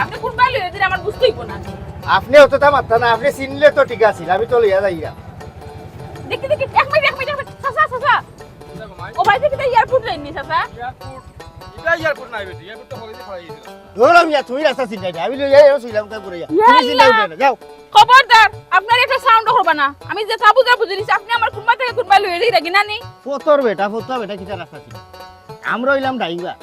আপনি কোন বাইলে দিন আমার বুঝতেই না আপনি অতটা মাত্রা না আপনি চিনলে তো ঠিক আছে আমি তো লইয়া যাইয়া দেখি দেখি এক মিনিট চাচা চাচা ও ভাই দেখি এয়ারপোর্ট লাইন নি চাচা এয়ারপোর্ট নাই বেটি এয়ারপোর্ট তো হইছে ফলাই দিছিল ধরলাম ইয়া তুমি রাস্তা চিন্তা নাই আমি লইয়া শুইলাম তাই করে তুমি চিন্তা উঠে না যাও খবরদার আপনার একটা সাউন্ড করবা না আমি যে বুঝা বুঝিছি আপনি আমার কোন থেকে কোন বাইলে লইয়া রাখি না নি ফতর বেটা কিটা রাস্তা ছিল আমরা হইলাম ড্রাইভার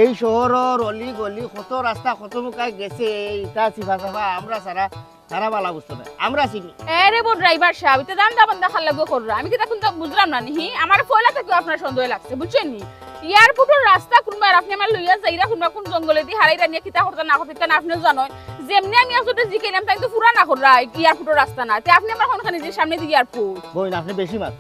এই শহরের অলি গলি কত রাস্তা কত মুখায় গেছে ইটা সিফা সাফা আমরা সারা বালা বুঝতে পারি আমরা চিনি আরে বো ড্রাইভার সাহেব এটা দাম দাম দেখার লাগবে কররা আমি কি তখন তো বুঝলাম না নি আমার ফয়লা থেকে আপনার সন্দেহ লাগছে বুঝছেন নি এয়ারপোর্টের রাস্তা কোনবার আপনি আমার লইয়া যাইরা কোন জঙ্গলে দি হারাইরা নিয়ে কিতা করতে না করতে কেন আপনিও জানেন যেমনি আমি আসলে জিকেলাম তাই তো পুরা না কররা এয়ারপোর্টের রাস্তা না তে আপনি আমার কোনখানে যে সামনে দিকে এয়ারপোর্ট বইন আপনি বেশি মাত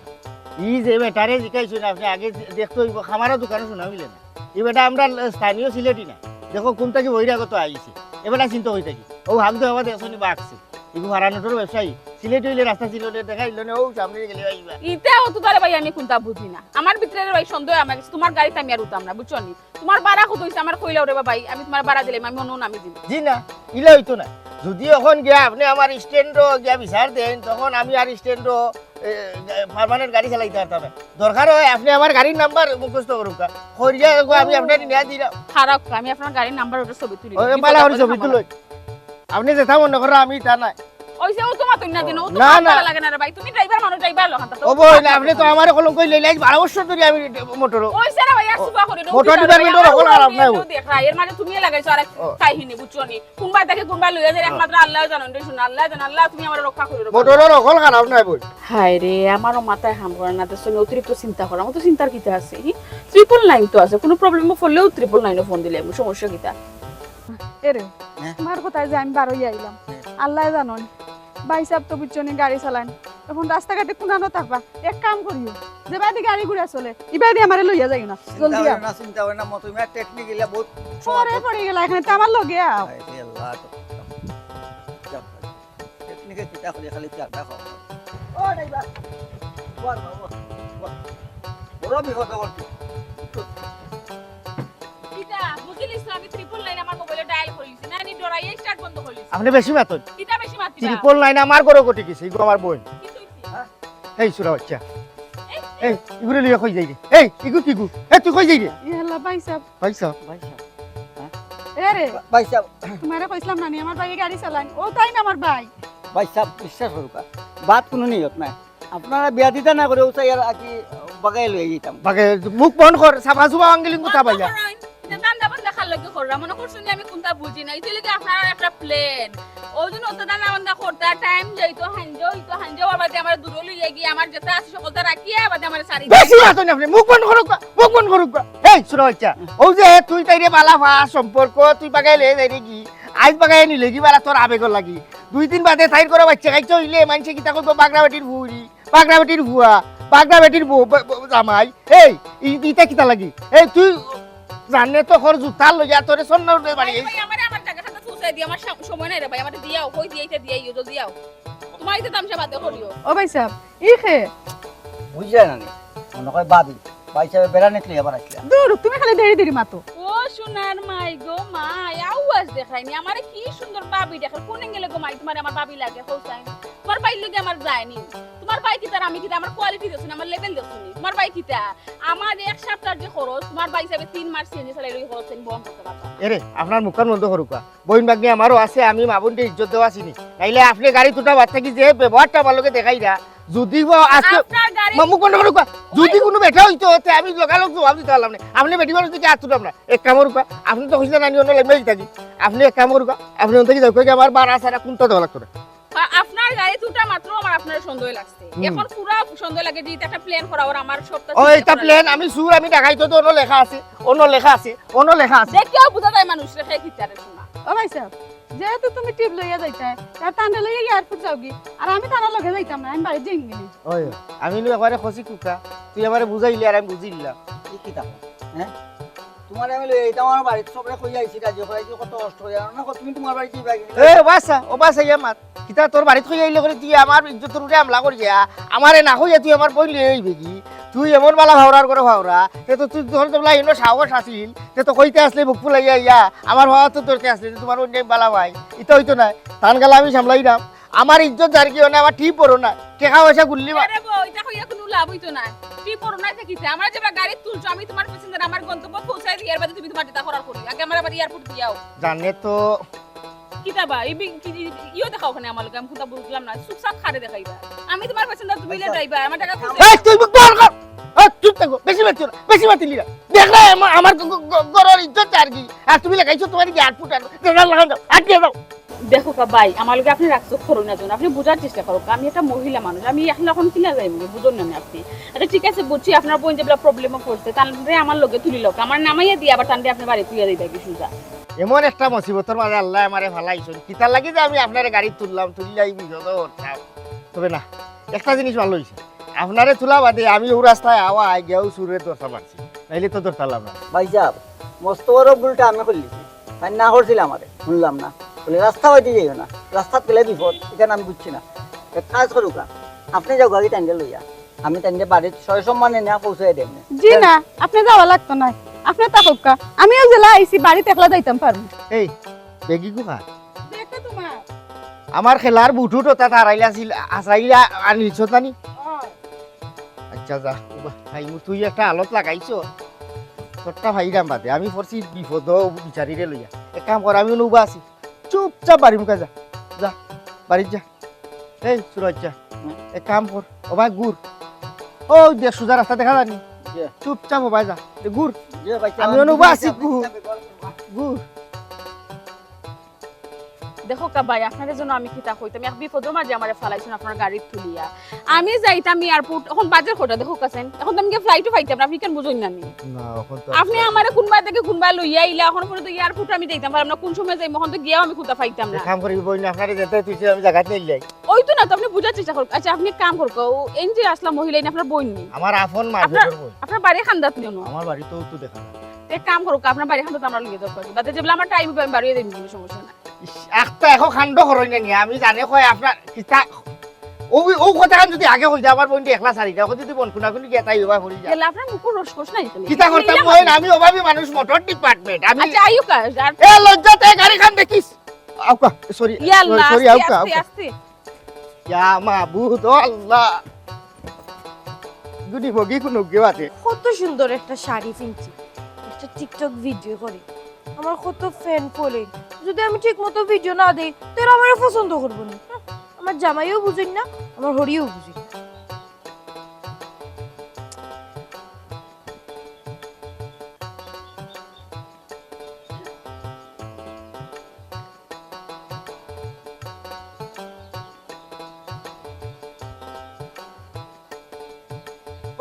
ই যে বেটারে জিকাইছেন আপনি আগে দেখতো খামারের দোকানে শোনা মিলে না এই বেটা আমরা স্থানীয় সিলেটি না দেখো কোনটা কি বহিরাগত আইছে এবেটা চিন্তা হয়ে থাকি ও হামদে বাবা দেখছনি বাকছে ইগু হারানোটোর ব্যবসায়ী সিলেট হইলে রাস্তা ছিল দেখাইল না ও সামনে গেলে আইবা ইটা ও তো তারে ভাই আমি কোনটা বুঝি না আমার ভিতরে ভাই সন্দেহ আমার কাছে তোমার গাড়িতে আমি আর উঠাম না বুঝছো নি তোমার ভাড়া কত হইছে আমার কইলাও রে ভাই আমি তোমার ভাড়া দিলাম আমি অন্য নামি দিই জি না ইলা হইতো না যদি এখন গিয়া আপনি আমার স্ট্যান্ড গিয়া বিচার দেন তখন আমি আর স্ট্যান্ড পার্মানেন্ট গাড়ি চালাইতে পারতাম না দরকার হয় আপনি আমার গাড়ির নাম্বার মুখস্থ করুক করিয়া আমি আপনার নিয়ে দিলাম খারাপ আমি আপনার গাড়ির নাম্বার ওটা ছবি তুলি ওই মালা হরি ছবি তুলই আপনি যেটা মনে করেন আমি তা নাই ওইসে ও তোমার তুই না দিন ও তো না, না। ভালো লাগে না রে ভাই তুমি ড্রাইভার মানুষ ড্রাইভার লখান তো ও বই না আপনি তো আমার কলম কই লইলাই 12 বছর ধরে আমি মোটর ওইসে রে ভাই আর সুবা করে মোটর ডিপার্টমেন্টের সকল খারাপ নাই দেখ রা এর মানে তুমি লাগাইছো আর কাহিনী বুঝছো নি কোনবা দেখে কোনবা লইয়া যায় একমাত্র আল্লাহ জানেন রে শুন আল্লাহ জানেন আল্লাহ তুমি আমার রক্ষা করে রাখো মোটরের সকল খারাপ নাই বই হায় রে আমারও মাথায় হাম করে না তো অতিরিক্ত চিন্তা করা আমার তো চিন্তার কিতা আছে ট্রিপল নাইন তো আছে কোনো প্রবলেম হলেও ট্রিপল নাইনে ফোন দিলে সমস্যা কিতা এরে তোমার কোথায় যে আমি বারোই আইলাম আল্লাহ জানন ভাই সাহেব তো বুঝছনি গাড়ি চালান এখন রাস্তাঘাটে কোনানো থাকবা এক কাম করিও যে বাইরে গাড়ি ঘুরে চলে ইবাদি আমারে লইয়া যাই না জলদি আও চিন্তা হয় না মত তুমি টেকনিক ইলা বহুত পরে পড়ে গেল এখানে তো আমার লগে আও আল্লাহ টেকনিকে কিতা খালি খালি চাটা খাও ও ড্রাইভার বড় বিপদ করছি কিতা বুঝিলিস আমি ট্রিপল নাইন আমার মোবাইলে ডায়াল করিছি না নি ডরাই স্টার্ট বন্ধ করিছি আপনি বেশি মাতন কিতা বেশি মাতিবা ট্রিপল লাইন আমার গরো কোটি গেছে ইগো আমার বোন কি কইছি এই সুরা বাচ্চা এই ইগুরে লিয়া কই যাই রে এই ইগু কিগু এ তুই কই যাই রে ইয়াল্লা ভাই সাহেব পয়সা এরে ভাই সাহেব তোমারে কইছিলাম না নি আমার ভাই গাড়ি চালান ও তাই না আমার ভাই ভাই সাহেব বিশ্বাস করুকা বাত কোনো নিয়ত নাই আপনারা বিয়া দিতা না করে উঠাই আর কি বাগাই লই যেতাম বাকে মুখ বন্ধ কর সাফা সুবা আঙ্গলিং কথা বাইয়া দান্দা বন্ধ দেখার লাগে কররা মনে করছেন আমি কোনটা বুঝি না এইতে লাগে আপনার একটা প্ল্যান ওই জন্য তো দান্দা বন্ধ করতে টাইম যাইতো হাঞ্জো আবাদে আমার দূর লইয়া গিয়ে আমার যেটা আছে সকলটা রাখিয়া আবাদে আমার সারি বেশি মাতন আপনি মুখ বন্ধ করুক এই সুরা বাচ্চা ও যে তুই তাইরে বালা ফা সম্পর্ক তুই বাগাই লে যাই রে কি আজ বাগাই নিলে কি বালা তোর আবেগ লাগি 2 দিন বাদে থাইর করে বাচ্চা খাইছো হইলে মানছে কি তাকো বাগড়া বেটির ভুরি বাগড়া বেটির ভুয়া বাগড়া বেটির জামাই এই ইটা কিতা লাগি এই তুই জানে তো খর জুতা লইয়া তোরে সন্না উঠে বাড়ি ভাই আমার টাকা খাতা পৌঁছাই দি আমার সময় নাই রে ভাই আমারে দিয়াও কই দিয়াইতে দিয়াইও জলদি আও তোমার ইতে তামসা বাদে করিও ও ভাই সাহেব ই খে বুঝা না মনে হয় বাবি ভাই সাহেব বেড়ানে তুই আবার আসলা দূর তুমি খালি দেরি দেরি মাতো ও সোনার মাই গো মাই আওয়াজ দেখাইনি আমারে কি সুন্দর বাবি দেখার কোন গেলে গো মাই তোমার আমার বাবি লাগে হোসাইন তোমার ভাই লগে আমার যায়নি তোমার ভাই কি তার আমি কি আমার কোয়ালিটি দেছুন আমার লেভেল দেছুন তোমার ভাই কি তা আমার এক সপ্তাহ যে খরচ তোমার ভাই হিসাবে 3 মাস চেঞ্জ চালাই লই খরচ বন্ধ করতে পারবা এরে আপনার মুখখান বন্ধ করুক বইন বাগনি আমারও আছে আমি মাবুনকে ইজ্জত দেওয়া চিনি নাইলে আপনি গাড়ি তুটা বাদ থাকি যে ব্যবহারটা ভালোকে দেখাই না যদি আজকে আপনার গাড়ি মুখ বন্ধ করুক যদি কোনো বেটা হইতো তে আমি লগালগ জবাব দিতে পারলাম না আপনি বেটি মানুষ থেকে আতুলাম না এক কাম করুক আপনি তো কইছিলেন আমি অন্য লেগে থাকি আপনি এক কাম করুক আপনি অন্য থেকে যাও কই আমার বাড়া সারা কোনটা দেওয়া লাগতো না আপনার গাড়ি দুটা মাত্র আমার আপনার সন্দেহ লাগছে এখন পুরো সন্দেহ লাগে যে এটা একটা প্ল্যান করা আর আমার সবটা ও এটা প্ল্যান আমি সুর আমি দেখাইতো তো অন্য লেখা আছে দেখেও বুঝা যায় মানুষ রেখে খিতারে শোনা ও ভাই সাহেব যেহেতু তুমি টিপ লইয়া যাইতা তার টান্ডা লইয়া এয়ারপোর্ট যাওগি আর আমি তার লগে যাইতাম না আমি বাড়ি যাই গেলি ওই আমি নো একবারে খসি কুকা তুই আমারে বুঝাইলি আর আমি বুঝিলাম কি কি তা হ্যাঁ তোমার আমি এইটা আমার বাড়িতে সবরে কই আইছি রাজি করাইছি কত কষ্ট হই না তুমি তোমার বাড়িতে যাই এ বাসা ও বাসা ইয়া মাত কিতা তোর বাড়িত কই আইলে করে তুই আমার ইজ্জতের উপরে হামলা করি আমারে না কইয়া তুই আমার বই লিয়ে আইবি কি তুই এমন বালা ভাওরার করে ভাওরা তে তো তুই ধর তোলা ইনো সাহস আছিল তে তো কইতে আসলে বুক ফুলাইয়া ইয়া আমার ভাবা তো তোরতে আসলে তোমার অন্য বালা ভাই এটা হইতো না তান গালা আমি সামলাই দাম আমার ইজ্জত যার কি না আমার ঠিক পড়ো না টাকা পয়সা গুল্লি আরে বউ এটা কইয়া কোনো লাভ হইতো না তুই করোনায় থাকিতে আমরা যেবা গাড়ি তুলছো আমি তোমার প্যাসেঞ্জার আমার গন্তব্য পৌঁছাই দিই এর বাদে তুমি তোমার দিতা করার করি আগে আমার আবার এয়ারপোর্ট দিয়াও জানে তো কিতাবা ইও দেখাও ওখানে আমার লোক আমি কোথা বুঝলাম না চুপচাপ খারে দেখাইবা আমি তোমার প্যাসেঞ্জার তুমি ড্রাইভার আমার টাকা এই তুই মুখ বন্ধ কর চুপ থাকো বেশি মাতিও না বেশি মাতিলি না দেখ না আমার গরর ইজ্জত আর কি আর তুমি লাগাইছো তোমার কি এয়ারপোর্ট আর লাগাও দাও আটকে দাও দেখো কা ভাই আমার লোকে আপনি রাখছো করোনা জন্য আপনি বোঝার চেষ্টা করো আমি একটা মহিলা মানুষ আমি এখন কিনা যাইনি বুঝুন না আপনি আচ্ছা ঠিক আছে বুঝছি আপনার বোন যেগুলো প্রবলেমও করছে তাহলে আমার লোকে তুলি লোক আমার নামাইয়া দিয়ে আবার টানতে আপনার বাড়ি তুইয়া দিতে কি সুজা এমন একটা মুসিবতের মাঝে আল্লাহ আমারে ফালাইছেন কিতার লাগি যে আমি আপনার গাড়ি তুললাম তুললাই বিপদ হতাম তবে না একটা জিনিস ভালো হয়েছে আপনারে তোলা বাদে আমি ও রাস্তায় আওয়া গিয়েও সুরে দরতা মারছি নাইলে তো দরতালাম না ভাই সাহেব মস্ত বড় ভুলটা আমি করলিছি তাই না করছিল আমারে শুনলাম না বলে রাস্তা হইতে যাইও না রাস্তা পেলে বিপদ এখানে আমি বুঝছি না এক কাজ করুক আপনি যাও গাড়ি টাইন্ডে লইয়া আমি টাইন্ডে বাড়ির সয় সম্মানে না পৌঁছাই দেন জি না আপনি যাওয়া লাগতো না আপনি তাকুকা আমিও জেলা আইছি বাড়িতে একলা যাইতাম পারবো এই বেগি কুকা দেখো তোমার আমার খেলার বুটুট ওটা হারাইলা ছিল আসাইলা আর নিছ তানি আচ্ছা যা ভাই তুই একটা আলত লাগাইছো তোরটা ভাইরাম বাদে আমি পড়ছি বিপদ বিচারিরে লইয়া এক কাম কর আমি উবা আছি চুপচাপ বাড়ি মুখে যা যা বাড়ি যা এই সুরজ যা এক কাম কর ও ভাই গুড় ও দেখ সুজা রাস্তা দেখা জানি চুপচাপ ও ভাই যা গুড় আমি অনুবা আছি গুড় দেখো কা ভাই আপনাদের জন্য আমি কিতা কইতাম এক বিপদের মাঝে আমারে ফালাইছেন আপনার গাড়ি তুলিয়া আমি যাইতাম এয়ারপোর্ট এখন বাজার কোটা দেখো কাছেন এখন তো আমি ফ্লাইটও পাইতাম না আপনি কেন বুঝুন না নি না এখন তো আপনি আমারে কোনবা থেকে কোনবা লইয়া আইলা এখন পর্যন্ত এয়ারপোর্ট আমি যাইতাম পারলাম না কোন সময় যাই এখন তো গিয়াও আমি কোথা পাইতাম না কাম করি বই না আপনারে যেতে তুই আমি জায়গা নিয়ে যাই ওই তো না তো আপনি বুঝার চেষ্টা করুন আচ্ছা আপনি এক কাম করুক এই যে আসলাম মহিলা ইনি আপনার বোন নি আমার আপন মা আপনার বাড়ি খান্দাত নিও না আমার বাড়ি তো দেখা না এক কাম করুক আপনার বাড়ি খান্দাত আমরা লিয়ে যাবো বাদে যেগুলো আমার টাইম আমি বাড়িয়ে দেব কোনো সমস্যা না একটা এখন খান্ড করই না নিয়ে আমি জানে কয় আপনার কিতা ও কথা যদি আগে হই যায় আমার বোনটি একলা সারি দাও যদি বোন কোনা কোনি গেতাই হবা পড়ি যায় গেলে আপনার মুখ রস কোস নাই কিতা করতাম মই আমি অভাবী মানুষ মোটর ডিপার্টমেন্ট আমি আচ্ছা আইও কা এ লজ্জাতে গাড়ি খান দেখিস আউকা সরি ইয়া আল্লাহ সরি আউকা আস্তে আস্তে ইয়া মাবুদ আল্লাহ গুডি বগি কোন গেওয়াতে কত সুন্দর একটা শাড়ি কিনছি একটা টিকটক ভিডিও করি আমার কত ফ্যান ফলোইং যদি আমি ঠিক মতো ভিডিও না দেই তাহলে আমার পছন্দ করবো না আমার জামাইও বুঝেন না আমার হরিও বুঝেন না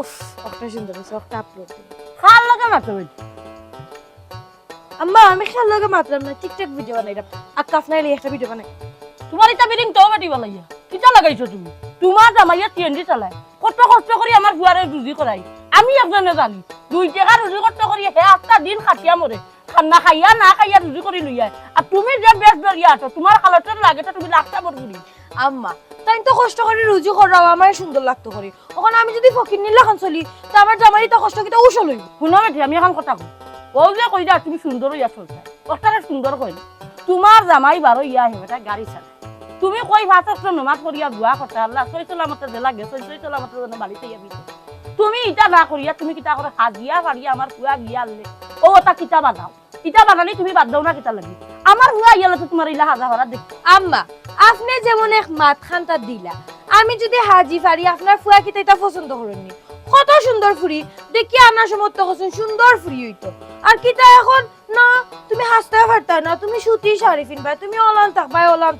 উফ একটা সুন্দর আছে একটা আপলোড দিই খাল লাগা মাত্র আম্মা আমি খেয়াল লাগে মাত্রাম না টিকটক ভিডিও বানাইলাম আক্কা আপনার একটা ভিডিও বানাই তোমার এটা বিডিং তো মাটি বালাইয়া কিটা লাগাইছো তুমি তোমার জামাইয়া টিএনডি চালায় কত কষ্ট করি আমার বুয়ারে রুজি করাই আমি একজনে জানি 2 টাকা রুজি কষ্ট করি হে আটটা দিন খাটিয়া মরে খানা খাইয়া না খাইয়া রুজি করি লইয়া আর তুমি যে বেশ বেরিয়া আছো তোমার খালতের লাগে তুমি লাখটা বড়গুড়ি আম্মা তাই তো কষ্ট করে রুজু করাও আমার সুন্দর লাগতো করি ওখানে আমি যদি ফকির নিলাখন চলি তা আমার জামাই তো কষ্ট কিটা উসল হইব শুনো বেটি আমি এখন কথা কই ও যে কইরা তুমি সুন্দর হইয়া চলছে ওটারে সুন্দর কই তোমার জামাই বারো ইয়া হে বেটা গাড়ি চালায় তুমি কই ভাতক নমাজ করিয়া দোয়া করতে আল্লাহ সইতলা মতে যে লাগে সইতলা মতে যেন বাড়িতে যাবি তুমি ইটা না করিয়া তুমি কিতা করে হাজিয়া বাড়িয়া আমার কুয়া গিয়া আনলে ও ওটা কিতা বানাও কিতা বানালি তুমি বাদ দাও না কিতা লাগি আমার হুয়া ইয়ালে তো তোমার ইলা হাজা ভরা দেখ আম্মা আপনি যেমন এক মাত খান্তা দিলা আমি যদি হাজি ফারি আপনার ফুয়া কিতা এটা পছন্দ করেননি কত সুন্দর ফুরি দেখি আনার সময় তো কত সুন্দর ফুরি হইতো আর কিতা এখন না তুমি হাসতে পারতা না তুমি সুতি শাড়ি কিনবা তুমি ওলান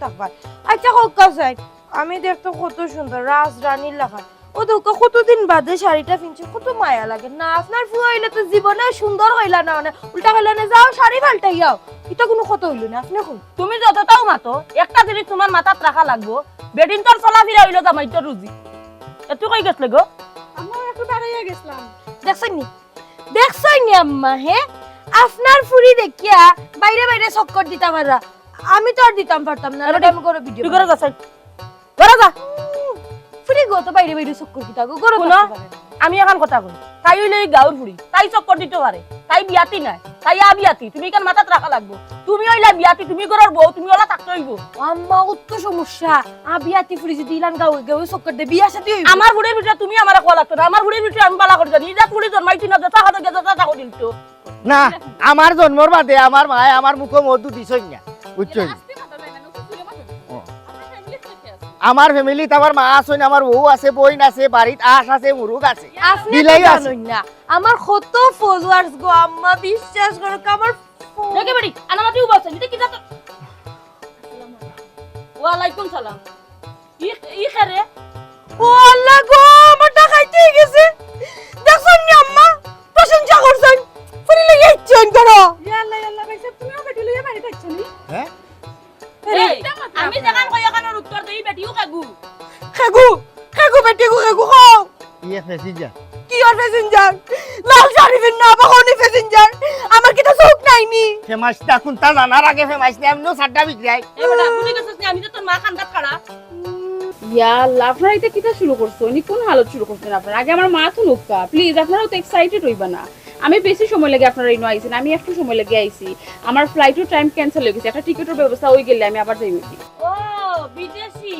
থাকবা আচ্ছা হোক কাজাই আমি দেখতে কত সুন্দর রাজ রানীর লেখা ও তো কতদিন বাদে শাড়িটা কিনছি কত মায়া লাগে না আপনার ফুয়া হইলে তো জীবনে সুন্দর হইলা না মানে উল্টা হইলা না যাও শাড়ি পাল্টাই যাও এটা কোনো কত হইলো না আপনি কোন তুমি যতটাও মাতো একটা জিনিস তোমার মাথাত রাখা লাগবো বেডিন তোর চলাফিরা হইলো জামাই তোর রুজি এত কই গেছলে গো আমার একটু দাঁড়াইয়া গেছিলাম দেখছই নি আম্মা হে আপনার ফুরি দেখিয়া বাইরে বাইরে চক্কর দিতাম আর আমি তো আর দিতাম পারতাম না আমি করে ভিডিও তুই করে যাস বড় যা ফুরি গো তো বাইরে বাইরে চক্কর কিতা গো গরো শুনো, আমি এখন কথা কই তাই হইলে এই গাঁর ফুড়ি তাই চক্কর দিতে পারে তাই বিয়াতি নাই তাই বিয়াতি তুমি কেন মাথাত রাখা লাগবো তুমি হইলা বিয়াতি তুমি ঘরের বউ তুমি ওলা থাকতে হইব আম্মা উত্ত সমস্যা আবিয়াতি ফুরি যদি ইলান গাও গাও চক্কর দে বিয়া সাথে হইব আমার বুড়ির ভিতরে তুমি আমার কোয়া লাগতো না আমার বুড়ির ভিতরে আমি বালা করে জানি যা ফুড়ি জন্মাইছি না যা হাতে গেছে যা দিল তো না আমার জন্মর বাদে আমার মায় আমার মুখে মধু দিছই না বুঝছই আস্তে কথা বলেন না চুরে মাথা ও। আপনার ফ্যামিলি থেকে আছে আমার ফ্যামিলিতে আমার মা আছে আমার বউ আছে বইন আছে বাড়িত আশ আছে মুরুগ আছে আপনি বিলাই তো আছে। জানেন না আমার কত ফলোয়ার্স গো আম্মা বিশ্বাস করো আমার দেখে বেড়ি আনামাতি উবাছে নিতে কি যাতো ওয়ালাইকুম সালাম ই খারে ও আল্লাহ গো আমার টাকাইতে গেছে দেখছেন নি আম্মা প্রশংসা করছেন ফুরি লইয়া ইচ্ছেন করো ইয়াল্লা ইয়াল্লা ভাই সাহেব তুমিও বেটি লইয়া বাড়ি থাকছো নি হ্যাঁ এই, আমি যেখান কই এখানের উত্তর দেই বেটিও কাগু খাগু খাগু বেটি গো খাগু খাও ইয়ে ফেসি যা কি আর প্যাসেঞ্জার লাল শাড়ি না বাগানি প্যাসেঞ্জার আমার কি তো চোখ নাইনি ফেমাস তা কোনটা জানার আগে ফেমাস নি এমনও সাড্ডা বিক্রাই এই বেটা বুঝি গেছস নি আমি তো তোর মা কান্দাত খাড়া ইয়া আপনারা এটা কিটা শুরু করছো উনি কোন হালত শুরু করছেন আপনারা আগে আমার মা তো নুকা প্লিজ আপনারাও তো এক্সাইটেড হইবা না আমি বেশি সময় লাগে আপনারা ইনো আইছেন আমি একটু সময় লাগে আইছি আমার ফ্লাইটের টাইম ক্যান্সেল হয়ে গেছে একটা টিকেটের ব্যবস্থা হয়ে গেলে আমি আবার যাইব কি ও বিদেশি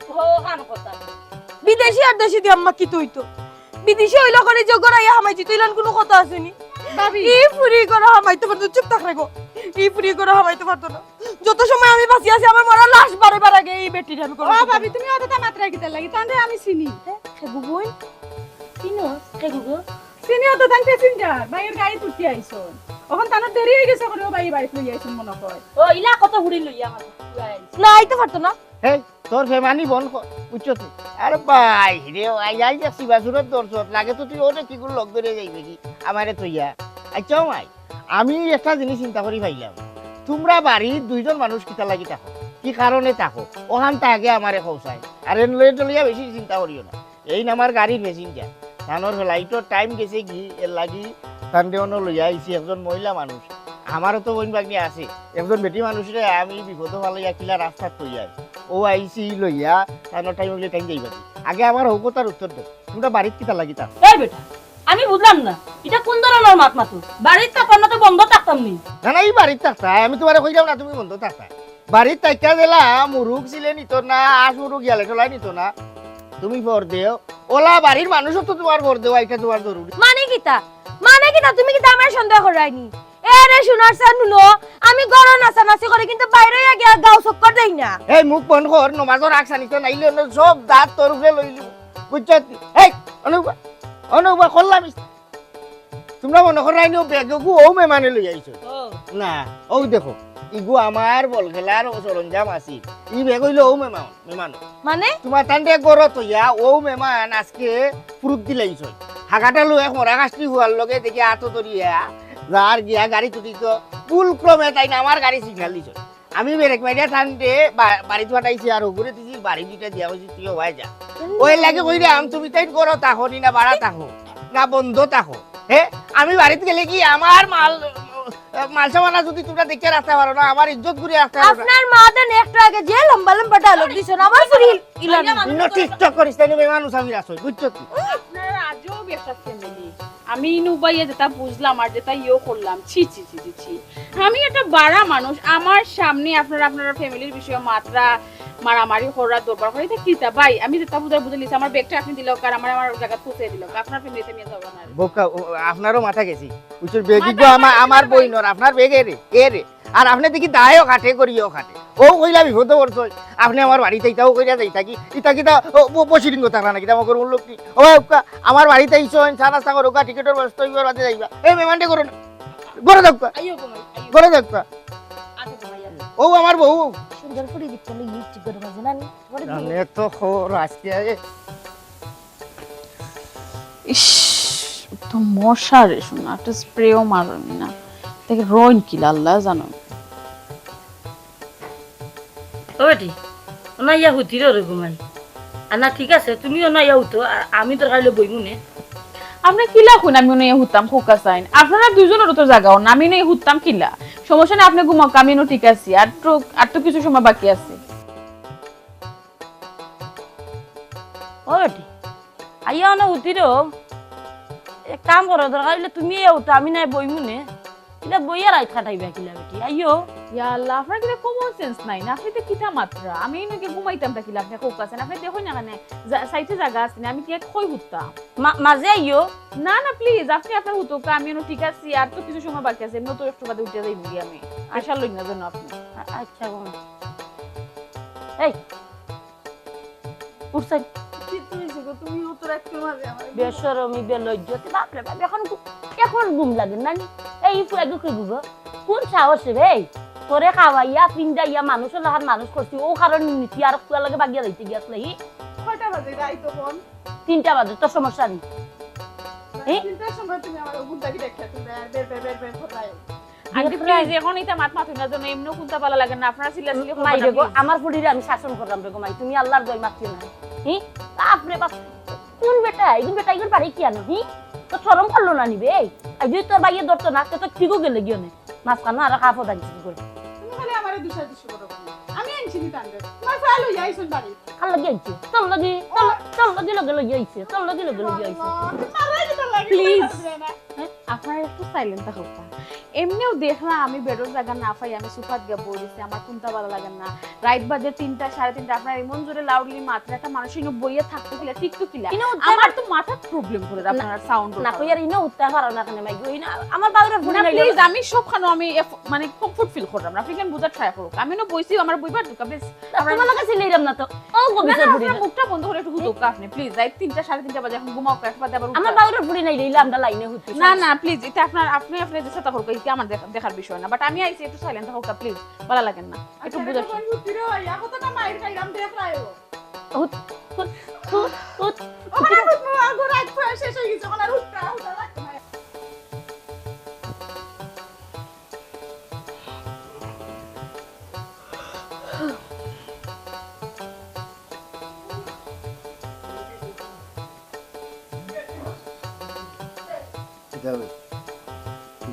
হো হান কথা বিদেশি আর দেশি দিয়ে আম্মা কি তুইতো বিদেশি হইল করে যে গড়াইয়া হামাইছি তুইলান কোনো কথা আসেনি ভাবি ই ফুরি করা হামাইতে পারতো চুপ থাক রে গো ই ফুরি করা হামাইতে পারতো না যত সময় আমি বাঁচি আছি আমার মরা লাশ বারে বারে আগে এই বেটির আমি ও ভাবি তুমি অতটা মাত্রা কিতা লাগি তান্ডে আমি চিনি খেগু বই কিনো কেগু গো চিনি অত তান প্যাসেঞ্জার ভাইয়ের গাড়ি তুলতে আইছন এখন তানোর দেরি হয়ে গেছে করে ভাই বাড়ি লই আইছন মনে কয় ও ইলা কত হুড়ি লইয়া আমার না আইতে পারতো না হেই তোর ফেমানি বন বুঝছো তুই আরে ভাই রে আই যাচ্ছি বাসুরের দর্শক লাগে তো তুই ওটা কি করে লগ ধরে যাইবে কি আমারে তুইয়া আচ্ছা মাই আমি একটা জিনিস চিন্তা করি পাইলাম তোমরা বাড়ির দুইজন মানুষ কিতা লাগি থাকো কি কারণে থাকো ওখান আগে আমারে খৌসায় আর এন লইয়া বেশি চিন্তা করিও না এই নামার গাড়ির প্যাসেঞ্জার তানোর ফ্লাইটর টাইম গেছে কি এর লাগি তান্ডেওনো লইয়া আইছি একজন মহিলা মানুষ আমারও তো বোন বাগনি আছে একজন বেটি মানুষরে আমি বিপদ ভালাইয়া কিলা রাস্তাত তৈয়াই ও আইসি লইয়া তানোর টাইম হইলে টাইম যাইবা আগে আমার হৌকতার উত্তর দে তোমরা বাড়িত কিতা লাগি থাকো এই বেটা আমি বুঝলাম না এটা কোন ধরনের মাত মাতু বাড়ির থাকতাম না তো বন্ধ থাকতাম নি না না এই বাড়িত থাকতাই আমি তোমারে কইলাম না তুমি বন্ধ থাকতাই বাড়িত থাকা দিলা মুরুগ ছিলে নিত না আশ মুরুগ গেলে চলাই নিত না তুমি ভর দেও ওলা বাড়ির মানুষও তো তোমার ভর দেওয়া এটা তোমার জরুরি মানে কিতা তুমি কি আমার সন্দেহ করাইনি এ রে শুনার সান নুনো আমি গরো নাচানাচি করে কিন্তু বাইরে গিয়া গাও চক্কর দেই না এই মুখ বন্ধ কর নমাজর আগ সানিত নাইলে সব দাঁত তোর উপরে লই লিব বুঝছো এই অনুবা করলাম তোমরা মনে কর রাইনো বেগকু ও মেমানে লই আইছো ও না ও দেখো ইগু আমার বল খেলার সরঞ্জাম আছে ই বেগ হইলো ও মেমান মানে তোমার তান্ডে গরত হইয়া ও মেমান আজকে ফুরুত দিলাইছ হাগাটা লই মরা গাছটি হওয়ার লগে দেখি আতো ধরিয়া যার গিয়া গাড়ি তুটিত পুল ক্রমে তাই না আমার গাড়ি শিখাল দিছ আমি বেরেক মাইয়া টানতে বাড়ি পাঠাইছি আর ওগুলো দিছি বাড়ি দিটা দিয়া হয়েছি তুই হওয়াই যা ওই লাগে কই রে আমি তুমি তাই করো তাহো নি না বাড়া তাহো না বন্ধ তাহো হে আমি বাড়িতে গেলে কি আমার মাল সামানা যদি তোমরা দেখে রাখতে পারো না আমার ইজ্জত ঘুরে রাখতে পারো না আপনার মা দেন একটু আগে যে লম্বা লম্বা ডায়লগ দিছেন আমার ফুরি ইলান ইনো টিকটক করিস তাই বে মানুষ আমি রাসই বুঝছো তুই আপনারা আজও একটা ফ্যামিলি আমি নুবাইয়া যেটা বুঝলাম আর যেটা ইও করলাম ছি ছি ছি ছি ছি আমি একটা বাড়া মানুষ আমার সামনে আপনারা আপনারা ফ্যামিলির বিষয়ে মাত্রা মারামারি করা দরবার করে এটা কিতা ভাই আমি যেটা বুঝে লিছি আমার ব্যাগটা আপনি দিল কার আমার জায়গা পৌঁছে দিল আপনার ফ্যামিলিতে নিয়ে যাব না বোকা আপনারও মাথা গেছি বুঝছো বেগি গো আমার বইনর আপনার বেগে রে এ রে আর আপনি দেখি দায়ও কাটে করিও কাটে ও কইলা বিপদ করছো আপনি আমার বাড়িতে ইটাও কইরা যাই থাকি ইটা কিটা বসিরিং কথা না কিটা আমার লোক কি ও আমার বাড়িতে আইছো চা নাস্তা করো টিকেটের ব্যবস্থা হইবার বাদে যাইবা এই মেমানটে করো না করে দেখবা আইও ঘুমাই আইও করে দেখবা আতে ঘুমাই ও আমার বউ সুন্দর ফুরি দিতে লই ইচ্ছি করে মাঝে না জানে তো খোর আজকে ইস তো মশা রে শোনা একটা স্প্রেও মারনি না দেখে রইন কি আল্লাহ জানো ও বেটি ওনা ইয়া হুতির রে ঘুমাই আনা ঠিক আছে তুমিও না ইয়া হুতো আর আমি তো খাইলে বইমুনে আপনি কিলা খুন আমি নই হুতাম খোকা সাইন আপনারা দুইজনের তো জায়গা না আমি নই হুতাম কিলা সমস্যা নেই আপনি ঘুমাক আমি নো ঠিক আছি আর তো কিছু সময় বাকি আছে ও বেটি আইয়া না উঠিরো এক কাম করো দরকার হইলে তুমি উঠো আমি নাই বইমুনে এটা বইয়া রাইত কাটাইবা কিলা বেটি আইও ইয়া আল্লাহ আপনার কি কমন সেন্স নাই না আপনি তো কিতা মাত্রা আমি নাকি ঘুমাইতাম তা কিলা আপনি কোক আছেন আপনি দেখুন না কেন সাইতে জায়গা আছে না আমি কি কই হুত্তা মাঝে আইও না না প্লিজ আপনি আপনার হুতোকা আমি এনো ঠিক আছে আর তো কিছু সময় বাকি আছে এমনি তো একটু বাদে উঠে যাই মুগি আমি আশা লই না জন্য আপনি আচ্ছা গো এই উঠছাই কি তুমি গো তুমি তো রাখতে মাঝে আমার বেশরমি বেলজ্জতি বাপরে বাপ এখন ঘুম লাগে না এই ফুয়াগে কই গুগো কোন সাহস রে এই তোরে খাওয়াইয়া পিন্দাইয়া মানুষ লাহার মানুষ করছি ও কারণ নীতি আর ফুয়া লাগে বাগিয়া যাইতে গিয়াছলে ই কয়টা বাজে রাই তো কোন 3টা বাজে তোর সমস্যা নেই এই? তিনটার সময় তুমি আমার গুন্ডাগি দেখে তুমি বের করাই আন্টি প্লিজ এখন এটা মাত মাথুই না জন্য এমনি কুনতা পালা লাগে না আপনারা সিলাসিলি মাই রে গো আমার ফুড়িরে আমি শাসন করলাম রে গো মাই তুমি আল্লাহর দয় মাতি না হি বাপরে বাপ কোন বেটা ইগুন পারে কি আনো হি তো শরম করলো না নিবে এই আই যদি তোর বাইয়ে ধরতো না তো ঠিকও গেলে গিয়ে নে মাছ কানো আর কাফো দাঁড়িয়ে করে তুমি খালি আমারে দুশা দুশো করো আমি আনছি নি তান্ডে তোমার ফাইল হই আইছুন বাড়ি আর লাগি আইছে তোর লাগি লগে লগে আইছে তোর লাগি লগে লগে আইছে মারাই দিতে লাগে প্লিজ আপনারা একটু সাইলেন্ট থাকুন এমনিও দেখলাম আমি বেডর জায়গা না পাই আমি সুপাত গিয়ে পড়েছি আমার কোনটা ভালো লাগে না রাইট বাজে 3টা 3:30 আপনার এমন জোরে লাউডলি মাত্রা একটা মানুষ ইনো বইয়ে থাকতে কিলা টিকটু কিলা আমার তো মাথা প্রবলেম করে আপনারা সাউন্ড না কই আর ইনো উঠতে পারো না কেন মাই গই না আমার বাউরে ফুড়ি না নাইলে প্লিজ আমি সবখানে আমি মানে কমফর্ট ফিল করলাম আপনি কেন বুঝা ট্রাই করুক আমি না বইছি আমার বইবার দুকা বেশ তোমার লাগে ছিলাম না তো ও গবিসের ফুড়ি আপনার মুখটা বন্ধ করে একটু হুদুকা আপনি প্লিজ রাইট 3টা 3:30 বাজে এখন ঘুমাও কয়েক বাজে আবার আমার বাউরে ফুড়ি নাইলে আমরা লাইনে হচ্ছে না না প্লিজ এটা আপনি যে সাথে করুক এটা আমার দেখার বিষয় না বাট আমি আইছি একটু সাইলেন্ট থাকুক প্লিজ ভালো লাগেন না একটু বুঝা কোন হুতিরো ইয়া কত না মাইর খাইরাম দেখ রাইও হুত ওখানে হুত আগো রাত পড়া শেষ হই গেছে ওখানে হুতটা রাখতে না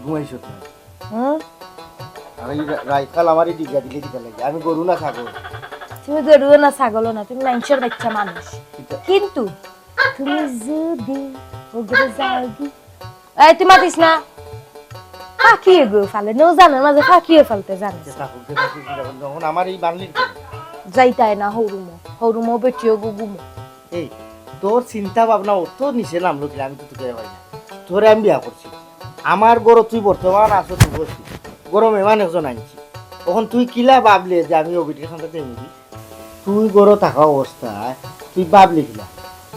ঘুমাইছো তুমি আর এই রাইকাল আমারই ডিগা দিলে দিতে লাগে আমি গরু না খাবো তুমি গরুও না ছাগলও না তুমি মানুষের বাচ্চা মানুষ কিন্তু তুমি যদি ওগরে যাওগি এই তুমি মাতিস না ফাঁকিয়ে গো ফালে নো জানার মাঝে ফাঁকিয়ে ফেলতে জানে যখন আমার এই বানলির যাইতাই না হৌরুমো বেটিও গুগুমো এই তোর চিন্তা ভাবনা অত নিচে নামলো কিনা আমি তো তোকে ভাই না তোরে আমি বিয়া করছি আমার গরু তুই বর্তমান আছো তুই বসি গরু মেহমান একজন আনছি তখন তুই কিলা ভাবলে যে আমি অভিটির খানটাতে নিবি তুই গরু থাকা অবস্থায় তুই ভাবলি কিলা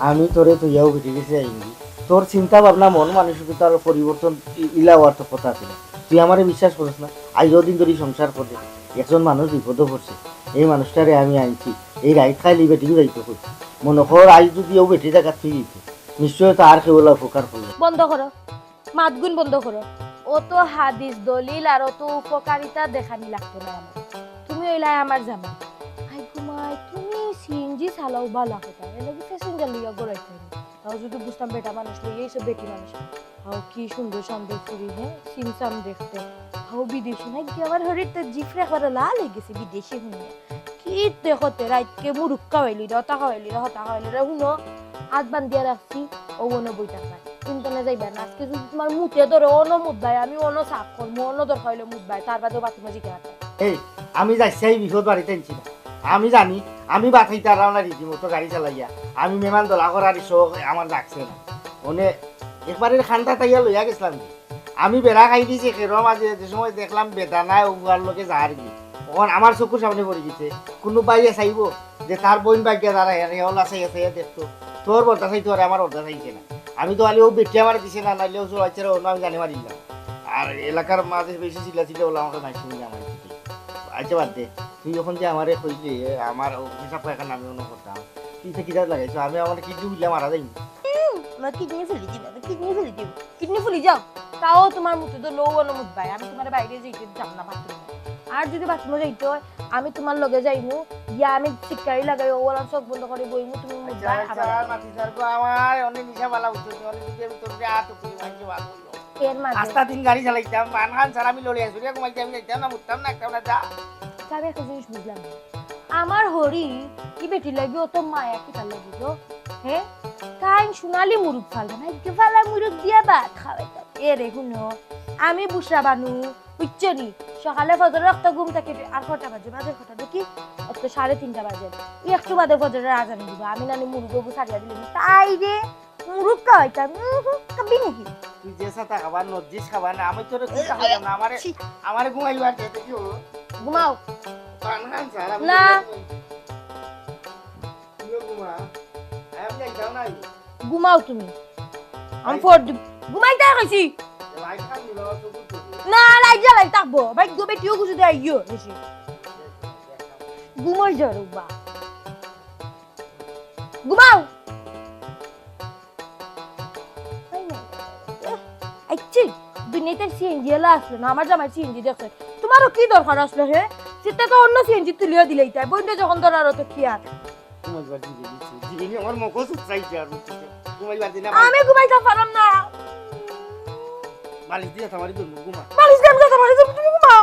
আমি তোরে তুই অভিটি গেছে আইনি তোর চিন্তা ভাবনা মন মানসিকতার পরিবর্তন ইলা হওয়ার তো কথা ছিল তুই আমারে বিশ্বাস করিস না আজ দিন ধরে সংসার করে একজন মানুষ বিপদে পড়ছে এই মানুষটারে আমি আনছি এই রাইট খাইলি বেটিকে যাইতে কই মনে কর আজ যদি ও বেটি দেখা তুই দিতে নিশ্চয় তো আর কেবল উপকার করবে বন্ধ করো মাতগুন বন্ধ করো ও তো হাদিস দলিল আর ও তো উপকারিতা দেখানি লাগতো না আমার তুমি ওইলাই আমার জামা আই ঘুমাই তুমি সিএনজি চালাও ভালো কথা এলাকি প্যাসেঞ্জার লিয়া গড়াইতে তাও যদি বুঝতাম বেটা মানুষ লইয়া এইসব বেটি মানুষ হাও কি সুন্দর সুন্দর ফুরি হ্যাঁ সিমসাম দেখতে হাও বিদেশি না কি আমার শরীরটা জিফরে করে লাল হয়ে গেছে বিদেশি হুনে কি দেখতে রাইতকে মুরুখ খাওয়াইলি রে হতা খাওয়াইলি রে হতা খাওয়াইলি রে হুনো হাত বান্ধিয়া রাখছি ও 90 টাকা কিন্তু না যাইবা না আজকে যদি তোমার মুখে ধরে অন্য মুখ ভাই আমি অন্য সাফ করবো অন্য দরকার হইলে মুখ ভাই তার বাদেও বাকি মাঝি কে এই আমি যাচ্ছি এই বিপদ বাড়িতে আনছি না আমি জানি আমি বাথাই তার রান্না রীতিমতো গাড়ি চালাইয়া আমি মেহমান দোলা করার শখ আমার লাগছে না মানে একবারের খানটা তাইয়া লইয়া গেছিলাম আমি বেড়া খাই দিয়েছি খেরো মাঝে যে সময় দেখলাম বেদানায় উগার লোকে যাহার কি তখন আমার চকুর সামনে পড়ে গেছে কোনো বাইরে চাইব যে তার বোন বাগিয়া দাঁড়া হেলা চাইয়া দেখতো তোর বর্দা চাইতো আর আমার বর্দা চাইছে না আমি তো আলি ও বেটি আমার দিছে না নাইলেও চলাইছে অন্য আমি জানি মারিলাম আর এলাকার মাঝে বেশি ছিল ওলা আমাকে নাই শুনি আমার আচ্ছা বাদ দে তুই যখন যে আমারে কইলি আমার হিসাব পায়খানা আমি অন্য করতাম তুই তো কিতাব লাগাইছো আমি আমার কিডনি বুঝলে মারা যাইনি আমার কিডনি ফেলে দিবে কিডনি ফুলি যাও তাও তোমার মুখে তো লো অন্য মুখ ভাই আমি তোমার বাইরে যাইতে যাব না বাথরুমে আর যদি বাথরুমে যাইতে হয় আমি তোমার লগে যাইমু গিয়া আমি চিকারি লাগাই ওলা চোখ বন্ধ করে বইমু তুমি মুখ ভাই আবার মাটি সারবো আমার অনেক নিশা বালা উঠছে অনেক যদি আমি তোর আত তুই মাইকে বাদ করলো এর মাঝে আস্তা দিন গাড়ি চালাইতাম বানখান ছাড়া আমি লড়ে আসি রে ঘুমাইতে আমি যাইতাম না মুততাম না একটা না যা আমি একটা জিনিস বুঝলাম না আমার হরি কি বেটি লাগি ও তো মায়া কি তার লাগি তো হ্যাঁ তাই সোনালি মুরুগ ফালা না একটু ফালা মুরুগ দিয়া ভাত খাওয়াইতাম এ রে শুনো আমি বুসরা বানু বুঝছো নি সকালে ফজর রক্ত ঘুম থেকে আর কটা বাজে বাজে কটা দেখি তো 3:30 বাজে একটু বাদে ফজরের আজান দিব আমি নানি মুরুগ সারিয়া দিলাম তাই রে মুরুগ খাওয়াইতাম খাবি নাকি তুই যে সাথে খাবার নজিস খাবার না আমি তোরে কি খাওয়াম না আমারে ঘুমাইবার দে দেখিও ঘুমাও পান খান সারা না। তুইও ঘুমা আমি যাই যাও নাই ঘুমাও তুমি আমি ফোর ঘুমাইতে কইছি লাইট খান দিল তো বুঝছো না লাই জ্বালাই থাকবো ভাই গো বেটিও কিছু দেয় ইয়ো বেশি ঘুমাই যাও বা ঘুমাও আচ্ছা দুনিয়াতে সিএনজি এলা আসলো না আমার জামাই সিএনজি দেখছে তোমারও কি দরকার আসলো হে সেটা তো অন্য সিএনজি তুলিও দিলেই তাই বন্ধু যখন ধরার তো কি আর ঘুমাইবার দিবি জীবনে আমার মকো সুচাইছে আর বুঝছো ঘুমাইবার দিনা আমি ঘুমাইতে পারলাম না বালিশ দিয়ে তোমারই দূর ঘুমা বালিশ গাম কথা বলে তুমি ঘুমাও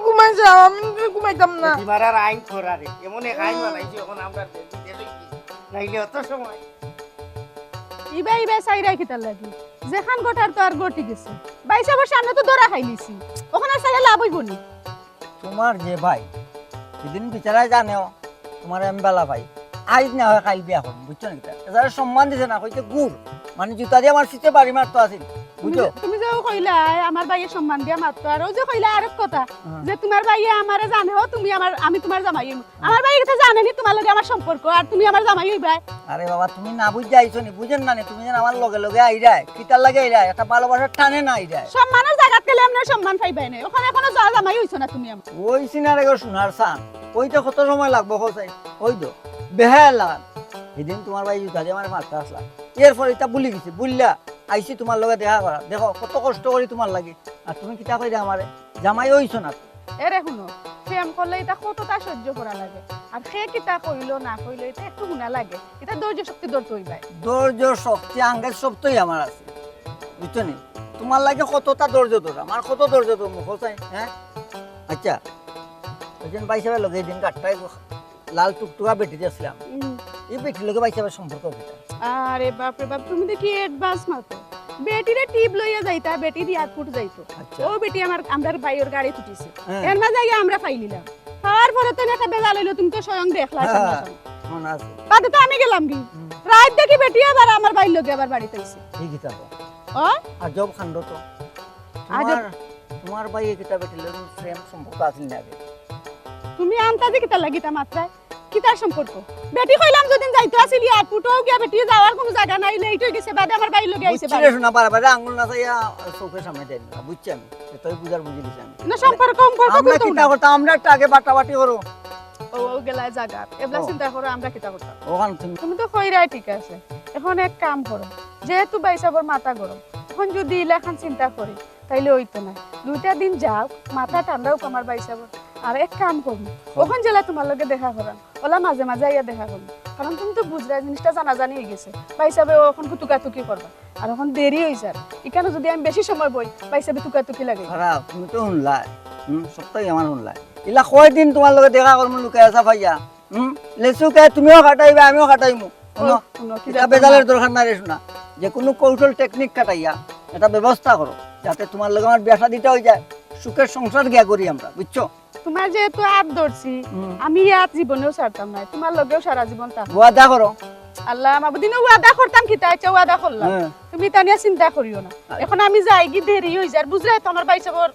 ঘুমাই যাও আমি ঘুমাইতাম না দিমারার আইন খরারে এমন এক আইন বানাইছে এখন আমরা দেশে কি নাইলে অত সময় ইবা সাইরাই কিতার লাগি যেখান গোটার তো আর গটি গেছে বাইসা বসে আমরা তো দরা খাইলিছি ওখানে আর সাইরা লাভ হইব নি তোমার যে ভাই সেদিন বিচারায় জানেও তোমার আমি বেলা ভাই আজ না হয় কাল বিয়া করুন বুঝছো নাকি এছাড়া সম্মান দিছে না কইতে গুড় মানে জুতা দিয়ে আমার সিটে বাড়ি মারতো আসিল বুঝছো তুমি যে কইলা আমার ভাইয়ে সম্মান দিয়া মাত্র আর ও যে কইলা আরেক কথা যে তোমার ভাইয়ে আমারে জানেও তুমি আমি তোমার জামাই আমার ভাইয়ের কথা জানেনি তোমার লগে আমার সম্পর্ক আর তুমি আমার জামাই হইবা আরে বাবা তুমি না বুঝতে আইছো নি বুঝেন না নি তুমি যেন আমার লগে লগে আইরায় কিতার লাগে আইরায় একটা ভালোবাসার টানে না আইরায় সম্মানের জায়গাত গেলে আপনার সম্মান পাইবাই না ওখানে এখনো জামাই হইছো না তুমি আমার ওই সিনারে গো সোনার সান ওইটা কত সময় লাগবো খোঁজাই ওই তো বেহাল লাগান সেদিন তোমার ভাই জুতা দিয়ে আমার মারতে আসলাম এরপর এটা ভুলি গেছি বুঝলা আইসি তোমার লগে দেখা করা দেখো কত কষ্ট করি তোমার লাগে আর তুমি কিতা কই আমারে জামাই হইছো না এরে শুনো প্রেম করলে এটা কতটা সহ্য করা লাগে আর সে কিতা কইলো না কইলো এটা একটু গুণা লাগে এটা ধৈর্য শক্তি ধরতে হইবাই ধৈর্য শক্তি আঙ্গের সবটাই আমার আছে বুঝছো নি তোমার লাগে কতটা ধৈর্য ধর আমার কত ধৈর্য ধর মুখ চাই হ্যাঁ আচ্ছা ওইদিন ভাই সাহেব লগে দিন কাটটাই লাল টুকটুকা বেটি দিয়েছিলাম এই বেটির লগে ভাই সাহেবের সম্পর্ক কেটা আরে বাপ রে বাপ তুমি দেখি অ্যাডভান্স মাতো বেটিরে টিপ লইয়া যাইতা বেটি দিয়া ফুট যাইতো আচ্ছা ও বেটি আমার ভাইয়ের গাড়ি তুটিছে হ্যাঁ। এর না যাইয়া আমরা পাইলিলাম পাওয়ার পরে তো একটা বেজা লইলো তুমি তো স্বয়ং দেখলা মনে আছে বাদে তো আমি গেলাম কি রাত দেখি বেটি আবার আমার ভাইয়ের লগে আবার বাড়িতে আইছে ঠিকই থাকো ও আজব খান্ড তো আজব। তোমার ভাই কিতা বেটির লগে প্রেম সম্পর্ক আছে না আগে তুমি আনতাজি কিতা লাগিতা মাত্রায় কিতার সম্পর্ক বেটি কইলাম যদিন যাইতো আসিলি আর ফুটো গিয়া বেটি যাওয়ার কোনো জায়গা নাই লেট হই গেছে বাদে আমার ভাইয়ের লগে আইছে বুঝছি রে শোনা বারবার আঙ্গুল না চাইয়া চোখের সামনে দেন না বুঝছি আমি তুই বুঝার বুঝি দিছি আমি না সম্পর্ক আমরা করতো কিতা করতাম আমরা একটা আগে বাটাবাটি করো ও গেলায় জায়গা এবলা ও। চিন্তা করো আমরা কিতা করতাম ওখান তুমি তুমি তো কইরাই ঠিক আছে এখন এক কাম করো যেহেতু বাইসাবর মাথা গরম এখন যদি ইলাখান চিন্তা করি তাইলে হইতো না 2টা দিন যাও মাথা ঠান্ডা হোক আমার বাইসাবর আর এক কাম করবো ওখান জেলা তোমার লগে দেখা করান ওলা মাঝে মাঝে আইয়া দেখা করবো কারণ তুমি তো বুঝলা জিনিসটা জানাজানি হয়ে গেছে বাইসাবে এখন তুকাতুকি করবা আর এখন দেরি হয়েছে আর এখানে যদি আমি বেশি সময় বই বাইসাবে তুকাতুকি লাগে খারাপ তুমি তো শুনলাই সপ্তাহে আমার শুনলাই ইলা কয়দিন তোমার লগে দেখা করবো লুকাই আছা ভাইয়া লেচু কে তুমিও কাটাইবা আমিও কাটাইমু শুনো শুনো, কি এটা বেজালের দরকার নাই রে শোনা যে কোনো কৌশল টেকনিক কাটাইয়া এটা ব্যবস্থা করো যাতে তোমার লগে আমার বিয়া শাদিটা হয়ে যায় সুখের সংসার গিয়া করি আমরা বুঝছো তোমার যেহেতু হাত ধরছি আমি ইয়াত জীবনেও ছাড়তাম না তোমার লগেও সারা জীবন থাকবো ওয়াদা করো আল্লাহ মাবুদিনে ওয়াদা করতাম কি তাই ওয়াদা করলাম হ্যাঁ। তুমি তা নিয়ে চিন্তা করিও না এখন আমি যাই কি দেরি হই যার বুঝলে তো আমার ভাই সবর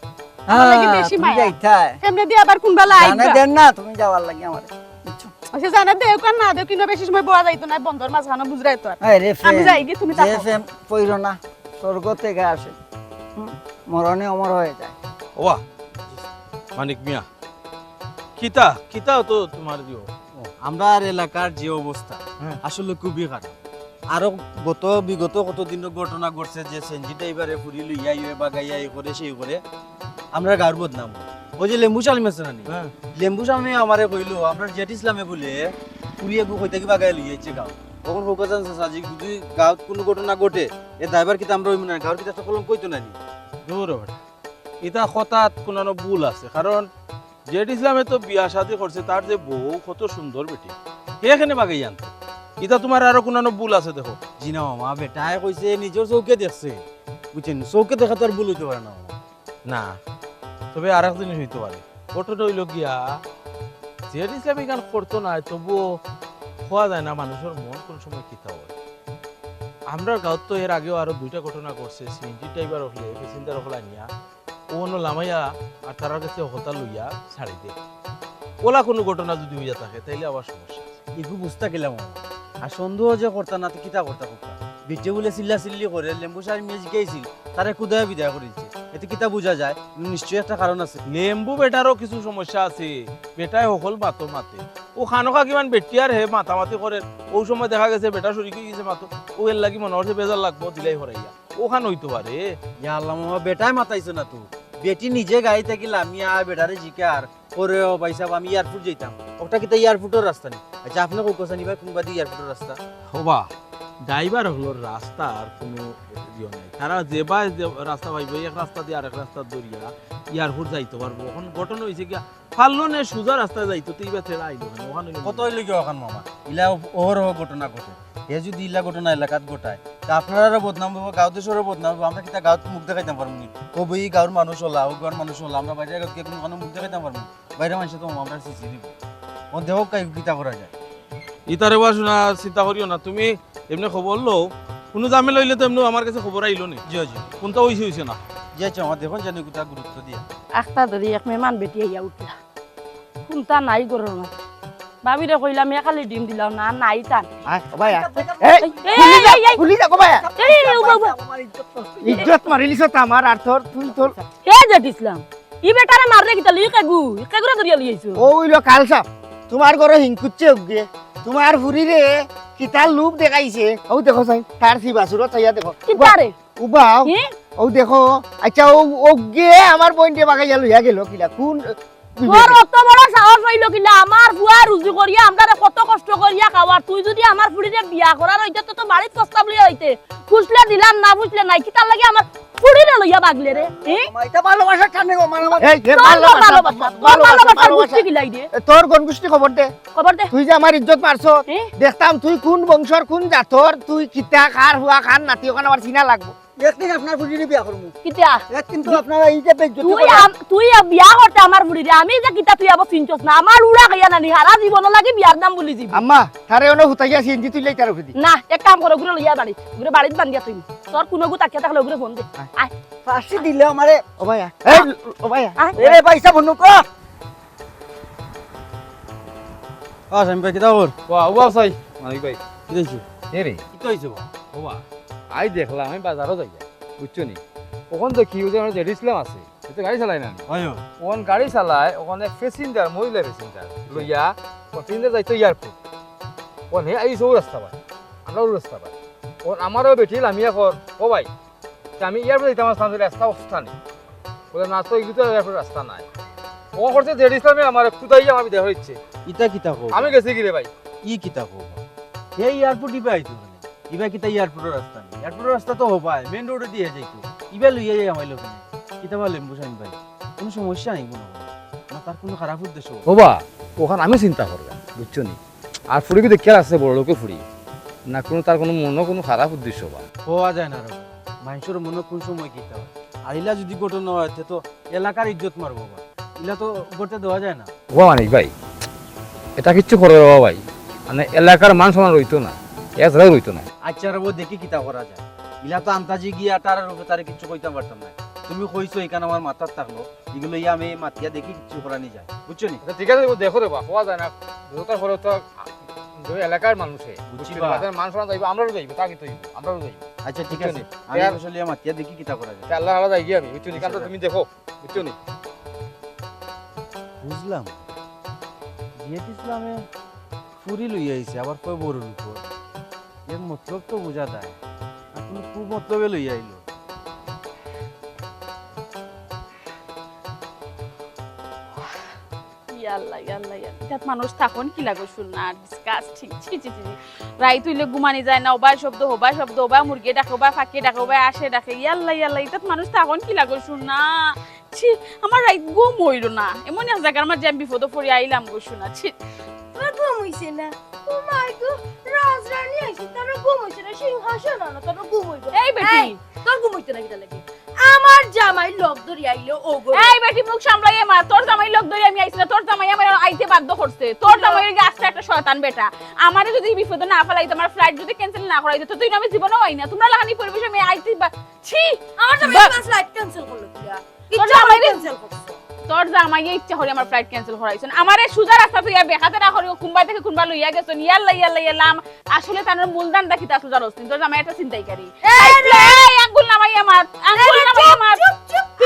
আমার লাগি বেশি তুমি মায়া যাইতাই কেমনে দিয়ে আবার কোন বেলা জানে আইবা দেন না তুমি যাওয়ার লাগি আমার বুঝছো আচ্ছা জানা দেও কান না দেও কিনা বেশি সময় বয়া যাইতো না বন্ধর মাঝখানে বুঝরাই তো আর। এই রে আমি যাই কি তুমি যে থাকো ফেম পইরো না স্বর্গ থেকে আসে মরণে অমর হয়ে যায় ওয়া মানিক মিয়া কিতা কিতা তো তোমার দিও আমরা এলাকার যে অবস্থা আসলে খুবই খারাপ আরো বিগত কতদিন ঘটনা ঘটছে যে সেঞ্জিটা এবারে ফুরি লইয়া বাগাইয়া এই করে সেই করে আমরা গাঁর বদনাম ওই যে লেম্বু চালমি আছে নানি লেম্বু চালমি আমারে কইলো আপনার জেট ইসলামে বলে ফুরিয়ে কইতে কি বাগাই লইয়াছে গাঁও তখন ফোকাস সাজি যদি গাঁত কোনো ঘটনা ঘটে এ ড্রাইভার কিতা আমরা না গাঁর কিতা কলম কইতো নানি দূর বেটা এটা কথাত কোনো ভুল আছে কারণ জেড ইসলামে তো বিয়া শাদি করছে তার যে বউ কত সুন্দর বেটি এখানে বাগাই আনতো এটা তোমার আরো কোনো ভুল আছে দেখো। জি না মামা, বেটায় কইছে নিজের চৌকে দেখছে, বুঝছেন? চৌকে দেখা তো আর ভুল হইতে পারে না মামা। না, তবে আর এক জিনিস হইতে পারে, ঘটনা হইল গিয়া জিয়াদ ইসলাম গান করতো না, তবুও হওয়া যায় না মানুষের মন কোন সময় কিতা হয়। আমরা গাঁত তো এর আগেও আরো 2টা ঘটনা করছে, সিএনজি ড্রাইভার হলে প্যাসেঞ্জার হলা নিয়া ওনো লামাইয়া আর তার কাছে হতা লইয়া ছাড়ি দে। ওলা কোনো ঘটনা যদি হইয়া থাকে তাইলে আবার সমস্যা। এগু বুঝতা গেলাম মামা। আর সন্দেহ যে করতা না তো কিতা করতা করতা, বিটে বলে চিল্লা চিল্লি করে লেম্বু সার মেয়ে জিকাইছিল, তারে কুদায় বিদায় করেছে, এতে কিতা বোঝা যায়? নিশ্চয়ই একটা কারণ আছে। লেম্বু বেটারও কিছু সমস্যা আছে, বেটায় সকল মাতো মাতে, ও খানকা কিমান বেটি আর হে মাতামাতি করে, ও সময় দেখা গেছে বেটা শরীর গেছে মাতো, ও এর লাগি মনে হচ্ছে বেজার লাগবো দিলাই হরাইয়া, ওখান হইতে পারে। ইয়া আল্লাহ মামা, বেটায় মাতাইছো না তো, বেটি নিজে গাড়ি থাকিলে আমি আর বেটারে জিকার পরে ভাই সাহেব আমি এয়ারপোর্ট যাইতাম, ওটা কিতা এয়ারপোর্টের রাস্তা নেই। আচ্ছা আপনি কই কোসা নিবা কোনবা দি এয়ারপোর্টের রাস্তা? হবা ড্রাইভার হলো রাস্তার কোনো ইয়ে নাই, তারা যে বা রাস্তা পাইব এক রাস্তা দিয়ে আরেক রাস্তা দরিয়া এয়ারপোর্ট যাইতে পারবো। এখন ঘটনা হয়েছে কি পারলো না সোজা রাস্তায় যাইতো, তো এইবার ছেড়া আইলো ওখানে কত হইলে কি ওখান মামা? ইলা ওহরহ ঘটনা ঘটে, এ যদি ইলা ঘটনা এলাকাত ঘটায় তা আপনারা বদনাম হবো, গাঁও দেশেরও বদনাম হবো। আমরা কিতা গাঁত মুখ দেখাইতাম পারবো নি? কবো এই গাঁর মানুষ হলা, ও গাঁর মানুষ হলা, আমরা বাইরে গিয়ে কোনো মুখ দেখাইতাম পারবো? বাইরে মানুষ তো আমরা সিসি দিব, ও দেহ কাই কিতা করা যায়? ইতারে বা শোনা চিন্তা করিও না তুমি, এমনি খবর লো কোনো জামেলা হইলে তো এমনি আমার কাছে খবর আইলো নি। জি জি কোনটা হইছে হইছে না জি, আচ্ছা আমার দেখুন জানি কোথা গুরুত্ব দিয়া। একটা ধরি এক মেহমান বেটি আইয়া উঠলা, কোনটা নাই গরর মাঝে ভাবিরে কইলাম একালি ডিম দিলাম না, নাই টান। ভাই এই খুলি যা ভাই, ইজ্জত মারিলিছ তো আমার। আর তোর তুই তোর এ জেট ইসলাম ই বেটারে মারলে কিতা লিয়ে কেগুরা ধরিয়া লিয়েছো। ওইলো কাল সাপ তোমার ঘরে হিংকুচ্ছে উগে তোমার হুরিরে কিতার লুপ দেখাইছে। ও দেখো সাই তার সি বাসুরত চাইয়া দেখো কিতারে উবাও হি ও দেখো। আচ্ছা ও ওগে আমার বইন্ডে বাগাইয়া লইয়া গেল কিলা কোন তোর অত বড় সাহস হইলো কিলা আমার ফুয়া রুজি করিয়া আমরা কত কষ্ট করিয়া খাওয়ার, তুই যদি আমার ফুড়িরে বিয়া করার হইতে তো বাড়ির প্রস্তাব লইয়া হইতে, ফুসলে দিলাম না ফুসলে নাই, কিতার লাগে আমার ফুড়িরে লইয়া বাগলে রে। এটা ভালোবাসা কানে গো মানবা। এই যে ভালোবাসার গুষ্টি কিলাই দে, তোর গনগুষ্টি খবর দে, খবর দে। তুই যে আমার ইজ্জত মারছ হে? দেখতাম তুই কোন বংশর কোন জাতর, তুই কিতা খার হুয়া খান নাতি ওখানে আমার চিনা লাগবো। একদিন আপনার বুঝিনি বিয়া করবো, কিতা কিন্তু আপনারা এই যে বেজ্জতি তুই করেন। তুই বিয়া করতে আমার ফুড়িরে, আমি যে কিতা তুই আবার চিনছস না, আমার উড়া খাইয়া নানি হারা জীবন লাগে বিয়ার নাম বলি যাবি আম্মা তারে অন হুতাইয়া সিনজি তুই লাই তার উঠে দি। না। এক কাম করো, ঘুরে লইয়া বাড়ি ঘুরে বাড়িতে বান্ধিয়া তুই তোর কোনো গু তাকিয়া থাকলে ঘুরে ফোন দে। আয় ফাঁসি দিলে আমারে ও ভাইয়া এই ও ভাইয়া আয় এ পয়সা বন্ধু কো আমি ভাই কিতা ওর ওয়া সাই মালিক ভাই কি হইছে? এ রে কি তো হইছে? ওবা আই দেখলাম আমি বাজারও যাই বুঝছো নি, ওখান দেখি ওই যে আমার জেড ইসলাম আছে সে গাড়ি চালায় না, আয়ো ওখান গাড়ি চালায়, ওখানে প্যাসেঞ্জার মহিলা প্যাসেঞ্জার লইয়া প্যাসেঞ্জার যাইতো এয়ারপোর্ট, ওখানে এই সব রাস্তা পাই আমরাও রাস্তা পাই, ওখান আমারও বেঠিল আমি এখন ও ভাই আমি এয়ারপোর্ট যাইতে আমার স্থান রাস্তা অবস্থা নেই, বলে না তো এগুলো এয়ারপোর্ট রাস্তা নাই। ও করছে জেড ইসলামে আমার খুদাই আমার দেখা হচ্ছে, ইটা কিতা কো? আমি গেছি গিরে ভাই ই কিতা কো? এই এয়ারপোর্ট ইবা আইতো মানে ইবা কিতা এয়ারপোর্টের রাস্তা নেই, এয়ারপোর্টের রাস্তা তো হবাই মেইন রোডে দিয়ে যাইতো, ইবা লইয়া যাই আমার লোক কিতা বলেন বুঝান ভাই? কোনো সমস্যা নাই মনে হয় না, তার কোনো খারাপ উদ্দেশ্য? বাবা ওখানে আমি চিন্তা করলাম বুঝছো নি, আর ফুড়ি কি দেখে আছে বড় লোকে ফুড়ি না কোনো তার কোনো মনে কোনো খারাপ উদ্দেশ্য বা হওয়া যায় না রে, মানুষের মনে কোন সময় কিতা হয়, আর ইলা যদি ঘটনা হয় তো এলাকার ইজ্জত মারবো বা, ইলা তো করতে দেওয়া যায় না। ও মানিক ভাই এটা কিচ্ছু করে বাবা ভাই, মানে এলাকার মান সমান রইতো না, এছাড়াও রইতো না। আচ্ছা রে দেখি কিতা করা যায়, ইলা তো আন্তাজি গিয়া তার রূপে তারে কিছু কইতে পারতাম না, তুমি কইছো এখানে আমার মাথার থাকলো, এগুলো ইয়া আমি মাতিয়া দেখি কিছু করা নি যায়, বুঝছো নি? আচ্ছা ঠিক আছে দেখো রে বা হওয়া যায় না, দুটার পরে তো এলাকার মানুষে বুঝছি বুঝছি বা। মান সমান যাইব, আমরাও যাইব তা কিন্তু আমরাও যাইব, আচ্ছা ঠিক বুঝছো আছে নি? আমি ইয়ার- আসলে মাতিয়া দেখি কিতা করা যায়। আল্লাহ আল্লাহ যাই গিয়ে আমি বুঝছো নি, কারণ তুমি দেখো বুঝছো নি। বুঝলাম জিয়াদ ইসলামে ফুরি লইয়া আইছে আবার কয় বড় লোক, এর মতলব তো বোঝা যায়, আর তুমি খুব মতলবে লইয়া আইলো। ইয়াল্লা ইয়াল্লা ইয়াল্লা এটা মানুষ থাকুন কি লাগো শুন না ডিসকাস্টিং ছি ছি ছি রাই তুইলে ঘুমানি যায় না ওবা শব্দ ওবা মুরগি ডাকে ওবা ফাঁকি ডাকে ওবা আসে ডাকে ইয়াল্লা ইয়াল্লা এটা মানুষ থাকুন কি লাগো শুন না ছি আমার রাইত ঘুম হইল না এমন এক জায়গার মাঝে আমি বিপদ পড়ে আইলাম গো শুনা ছি ঘুম হইছে না ও মাই গড রাজরানী আইছে তার ঘুম হইছে না সিংহাসন না তার ঘুম হইছে এই বেটি তোর ঘুম হইছে না কিটা লাগে আমার জামাই লোক ধরি আইলো ও গো এই বেটি মুখ সামলাইয়ে মা তোর জামাই লোক ধরে আমি আইছি না তোর জামাই আমার আইতে বাধ্য করছে তোর জামাইয়ের গাছটা একটা শয়তান বেটা আমারে যদি বিপদে না ফেলাইতো আমার ফ্লাইট যদি ক্যান্সেল না করাইতো তো তুই আমি জীবনও হই না তোমরা লাহানি পরিবেশ আমি আইতে ছি আমার জামাই ফ্লাইট ক্যান্সেল করলো কিয়া তোর জামাই ক্যান্সেল করছে তোর জামাইয়ে ইচ্ছা করে আমার ফ্লাইট ক্যান্সেল করাইছেন আমারে সুজা রাস্তা তুই বেখাতে না করি কুম্বাই থেকে কুম্বা লইয়া গেছেন ইয়াল্লা আসলে তার মূলদান দেখি তা সুজা রস্তিন তোর জামাই একটা চিন্তাইকারী এই আঙ্গুল নামাইয়া মাত আঙ্গুল নামাইয়া মাত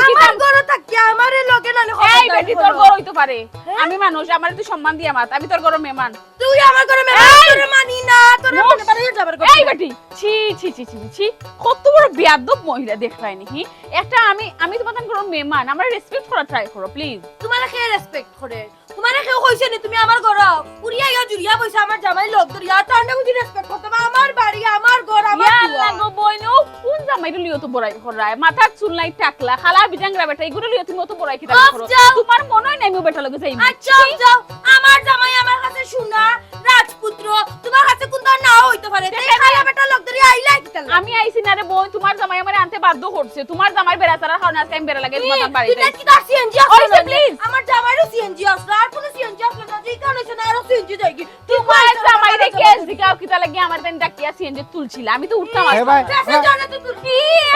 আমার ঘরে থাকি আমারে লগে না এই বেটি তোর ঘর হইতে পারে আমি মানুষ আমারে তুই সম্মান দিয়া মাত আমি তোর ঘর মেহমান তুই আমার ঘরে মেহমান মানি না তোর মনে পারে যাবার কথা এই বেটি ছি ছি ছি ছি ছি কত বড় বেয়াদব মহিলা দেখলাই নাকি একটা আমি তোমাদের ঘর মেহমান আমরা রেসপেক্ট করা ট্রাই করো প্লিজ তোমারে কে রেসপেক্ট করে তোমারে কেউ কইছে নি তুমি আমার ঘর উড়িয়া ইয়া জুরিয়া বইছে আমার জামাই লোক ধরিয়া তার না বুঝি রেসপেক্ট করতে আমার বাড়ি আমার ঘর আমার ইয়াল্লা গো বইনো কোন জামাই লিও তো বড়াই করায় মাথা চুল নাই টাকলা খালা বিজাংরা বেটা এগুলো লিও তুমি তো বড়াই কিতা করো তোমার মনে নাই আমি বেটা লগে যাই আচ্ছা যাও আমার জামাই আমার কাছে সোনা রাজপুত্র তোমার কাছে কোনটা না হইতে পারে তাই খালা বেটা লোক ধরিয়া আইলা কিতা আমি আইছি না রে বোন তোমার জামাই আমারে আনতে বাধ্য করছে তোমার জামাই বেড়া তারা খাওয়া আজকে আমি বেড়া লাগে তোমার বাড়িতে তুই কি তার সিএনজি ওইসে প্লিজ আমার জামাইরও সিএনজি আসলো আর কোনো সিএনজি আসলো না যে কারণে না আরো সিএনজি দেয়কি তোমার জামাই রে কেস দিকাও কিতা লাগে আমার দেন ডাকিয়া সিএনজি তুলছিল আমি তো উঠতাম এ ভাই জানা তো তুই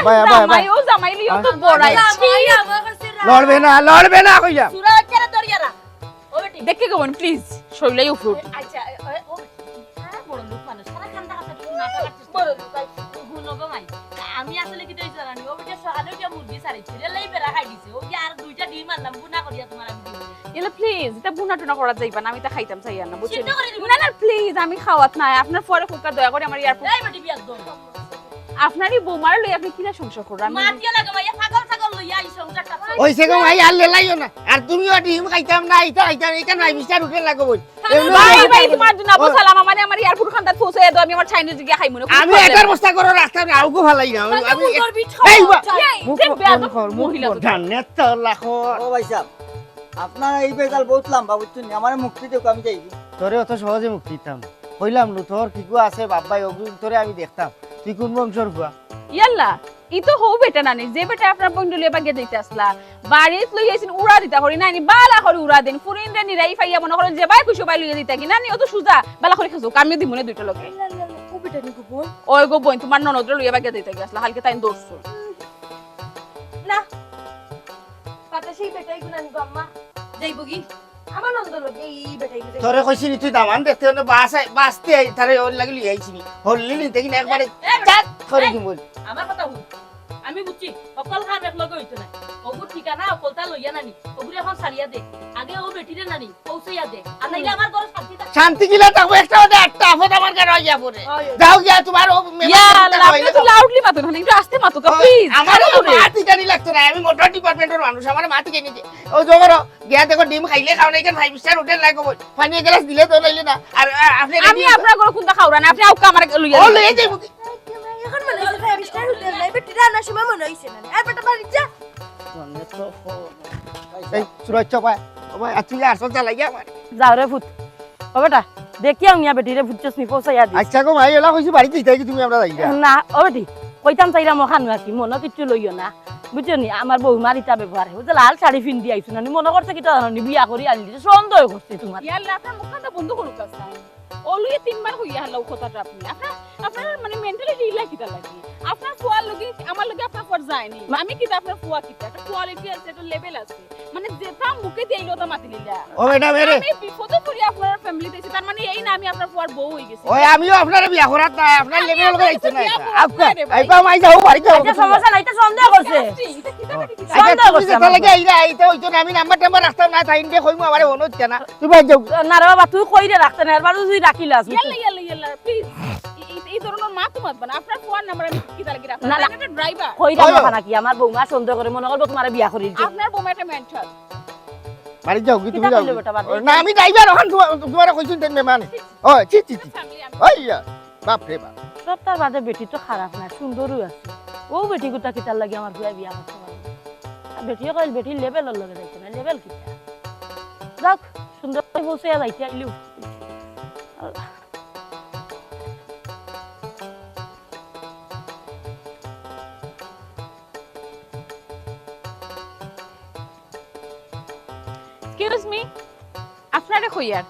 ভাই, ভাই, জামাই ও জামাই লিও তো বড়াই জামাই আমার কাছে লড়বে না কইয়া সুরা কেন দরিয়ারা ও বেটি দেখে গো প্লিজ শৈলাই উফরুট আচ্ছা ও সারা বড় লোক মানুষ সারা খান্দা খাতা তুমি নাটা কাটছিস বড় লোক গুনগো মাই আমি আসলে কি তৈরি জানি ও বেটা সকালে উঠে মুরগি সারিছে রেলাই বেড়া খাই দিছে ও কি আর দুইটা ডিম আনলাম বুনা করিয়া তোমার আমি দিই এলা প্লিজ এটা বুনা টুনা করা যাইবা না আমি তা খাইতাম চাই না বুঝছেন সিদ্ধ করে দিবো না না প্লিজ আমি খাওয়াত না আপনার পরে কোকা দয়া করে আমার এয়ারপোর্ট এই বেটি বিয়ার দম আপনারই বৌমার লই আপনি কিনা সংসার করবেন আমি মাটিয়া লাগে মাইয়া পাগল ছাগল লইয়া আইছো সংসারটা ওইসে গো ভাই আর লেলাইও না আর তুমিও ডিম খাইতাম না খাইতাম এটা নাই মিস্টার উঠে লাগো বল ভাই তোমার জন্য আবু সালাম মানে আমার এয়ারপোর্ট খান্দাত পৌঁছে দাও আমি আমার চাইনিজ গিয়া খাইমু না আমি এটার বস্তা করো রাস্তা আমি আউগো ভালাই না আমি এই মুখ মহিলা তো ধানে তো লাখো ও ভাই সাহেব আপনার এই বেজাল বহুত লম্বা বুঝছেন আমার মুক্তি দেবো আমি যাইবি তোরে অত সহজে মুক্তি দিতাম কইলাম নু তোর কিকু আছে বাবাই অগুন তোরে আমি দেখতাম তুই কোন বংশর হুয়া ইয়াল্লা ই তো হও বেটা নানি যে বেটা আপনার বন্ধুলে বাগে দিতে আসলা বাড়িত লই আইছেন উড়া দিতা করি নানি বালা করে উড়া দেন ফুরিন রে নিরাই ফাইয়া মনে করেন যে বাই কুশো বাই লইয়া দিতা কি নানি ও তো সুজা বালা করে খাজো কামিও দিমুনে দুইটা লগে ও বেটা নি গো ওই গো বোন তোমার ননদ লইয়া বাগে দিতে গেছলা হালকে তাই দৌড়ছো না পাতা সেই বেটাই গুনা নি গো আম্মা যাইবো কি আমার নন্দ লোক এই বেটাই গুনা তোরে কইছিনি তুই দামান দেখতে না বাসতে তারে ওর লাগি লই আইছিনি হললি নি দেখি না একবারে চাট করে দিম বল আমার কথা শুন আমি বুঝছি সকল খাম এক লগে হইতো না ওগু ঠিকানা কলতা লইয়া নানি ওগুরে এখন সারিয়া দে আগে ও বেটিরে নানি পৌঁছাইয়া দে আর নাইলে আমার ঘরে শান্তি থাকবে শান্তি গিলা থাকবো একটা ওটা একটা আফত আমার গায়ে রইয়া পড়ে যাও গিয়া তোমার ও ইয়াল্লা আপনি তো লাউডলি মাতো না একটু আস্তে মাতো তো প্লিজ আমার মাটি জানি লাগতো না আমি মোটর ডিপার্টমেন্টের মানুষ আমার মাটি কেনি দে ও জগর গিয়া দেখো ডিম খাইলে খাও না এখানে 5 স্টার হোটেল লাগবো পানি গ্লাস দিলে তো লইলে না আর আপনি আমি আপনার ঘরে কোনটা খাওরা না আপনি আউকা আমার লইয়া ও লইয়া যাইবো কি এখন মনে হইছে ফাইভ স্টার হোটেল নাই বেটি রান্নার সময় মনে হইছে না আর বেটা বাড়ি যা এই সুরক্ষা পায় ও ভাই তুই আসল চালাইয়া আমার যাও রে ভূত ও বেটা দেখি আমি বেটিরে ভূতচস নি পৌঁছাইয়া দি আচ্ছা গো ভাই এলা কইছি বাড়িতে যাই কি তুমি আমরা যাইয়া না ও বেটি কইতাম চাইরা মখান নাকি মনে কিচ্ছু লইও না বুঝছো নি আমার বউ মারিতা ব্যবহার হে যে লাল শাড়ি পিন্দি আইছো না মনে করছে কি জানি বিয়া করি আনলি সন্দেহ করছে তোমার ইয়াল্লা আপনার মুখটা বন্ধ করুক কাছে ও লইয়া তিনবার হইয়া হলো কথাটা আপনি আপনার মানে মেন্টালিটি ইলা কিটা লাগে আপনার ফুয়ার লগে আমার লগে আপনার পর যায়নি আমি কিটা আপনার ফুয়া কিটা একটা কোয়ালিটি আছে একটা লেভেল আছে মানে যেটা মুখে দিইলো তো মাতি লিলা ও ম্যাডাম এরে আমি বিপদে পড়ি আপনার ফ্যামিলিতে এসে তার মানে এই না আমি আপনার ফুয়ার বউ হই গেছি ওই আমিও আপনার বিয়া করাত না আপনার লেভেল লগে আইছে না আপকা আইবা মাই যাও বাড়ি যাও আচ্ছা সমস্যা নাই তো সন্দেহ করছে আচ্ছা তুমি যেটা লাগে আইরা আইতে হইতো না আমি নাম্বার টাম্বার রাখতাম না তাই ইনকে কইমু আমারে অনুরোধ না তুমি বাড়ি যাও না রে বাবা তুই কই রে রাখতে না এবার তুই রাখিলাস ইয়াল্লা প্লিজ এই ধরনের মা তো মাতবা না আপনার ফুয়ার নাম্বার আমি কিটা লাগি রাখলাম না, না। একটা ড্রাইভার কই রে নাকি আমার বউমা সন্দেহ করে মনে করব তোমার বিয়া করিল আপনার বউ একটা মেন্টাল বাড়ি যাও কি তুমি কিতা যাও কইলো বেটা বাদ দে। না আমি ড্রাইভার ওখান তোমার কইছিন তেন মানে ও চি চি চি ফ্যামিলি আমি ওইয়া বাপ রে বাপ সপ্তাহ বাদে বেটি তো খারাপ না সুন্দরও আছে ও বেটি গোটা কিতার লাগে আমার বিয়া বিয়া করতে পারবে আর বেটিও কইল বেটির লেভেলের লগে যাইতে না লেভেল কিতা যাক সুন্দর বসে যাইতে আইলু এক্সকিউজ মি আপনারে কইয়ার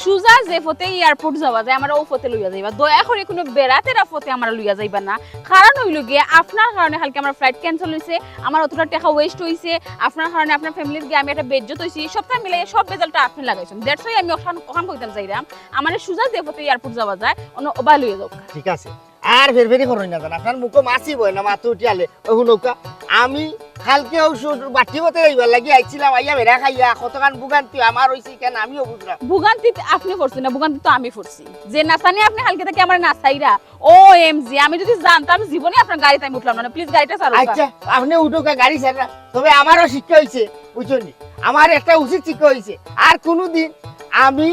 সুজা যে ফতে এয়ারপোর্ট যাওয়া যায় আমরা ও ফতে লইয়া যাইবা দয়া করে কোনো বেড়াতে ফতে আমরা লইয়া যাইবা না কারণ হইল গিয়ে আপনার কারণে কালকে আমার ফ্লাইট ক্যান্সেল হইছে আমার অতটা টাকা ওয়েস্ট হইছে আপনার কারণে আপনার ফ্যামিলির গিয়ে আমি একটা বেজ্জত হইছি সবটা মিলে সব বেজালটা আপনি লাগাইছেন দ্যাটস ওয়াই আমি ওখান কইতাম যাইরাম আমার সুজা যে ফতে এয়ারপোর্ট যাওয়া যায় অন্য ওবা লইয়া যাও ঠিক আছে আর ফেরফেরি করুন না জান আপনার মুখে মাছি বই না মাথা উঠিয়ালে ওহু নৌকা আমি কালকে ওষুধ বাটি হতে যাইবার লাগি আইছিলাম আইয়া বেড়া খাইয়া কতখান বুগান্তি আমার হইছে কেন আমিও বুঝলাম ভুগান্তি আপনি পড়ছেন না ভুগান্তি তো আমি পড়ছি যে নাচানি আপনি কালকে থেকে আমার নাচাইরা ও এম জি আমি যদি জানতাম জীবনে আপনার গাড়িতে আমি উঠলাম না প্লিজ গাড়িটা চালাও আচ্ছা আপনি উঠোকা গাড়ি ছাড়া তবে আমারও শিক্ষা হয়েছে বুঝলি আমার একটা উচিত শিক্ষা হয়েছে আর কোনোদিন আমি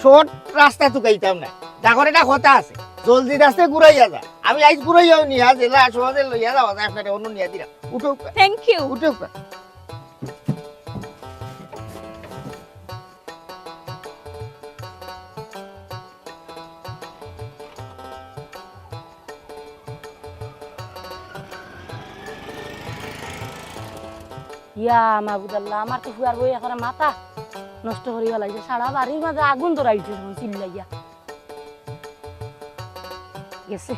শর্ট রাস্তা চুকাইতাম না দেখো একটা কথা আছে জলদি রাস্তায় ঘুরাইয়া যা আমি আজ ঘুরাইয়াও নিয়া জেলা সহজে লইয়া যাওয়া যায় আপনার অন্য নিয়া দিলাম উঠোকা থ্যাংক ইউ উঠোকা ইয়া মাহবুদাল্লাহ আমার তো ফুয়ার বই এখন মাথা নষ্ট করিয়া লাগছে সারা বাড়ির মাঝে আগুন ধরাইছে চিল্লাইয়া গেছে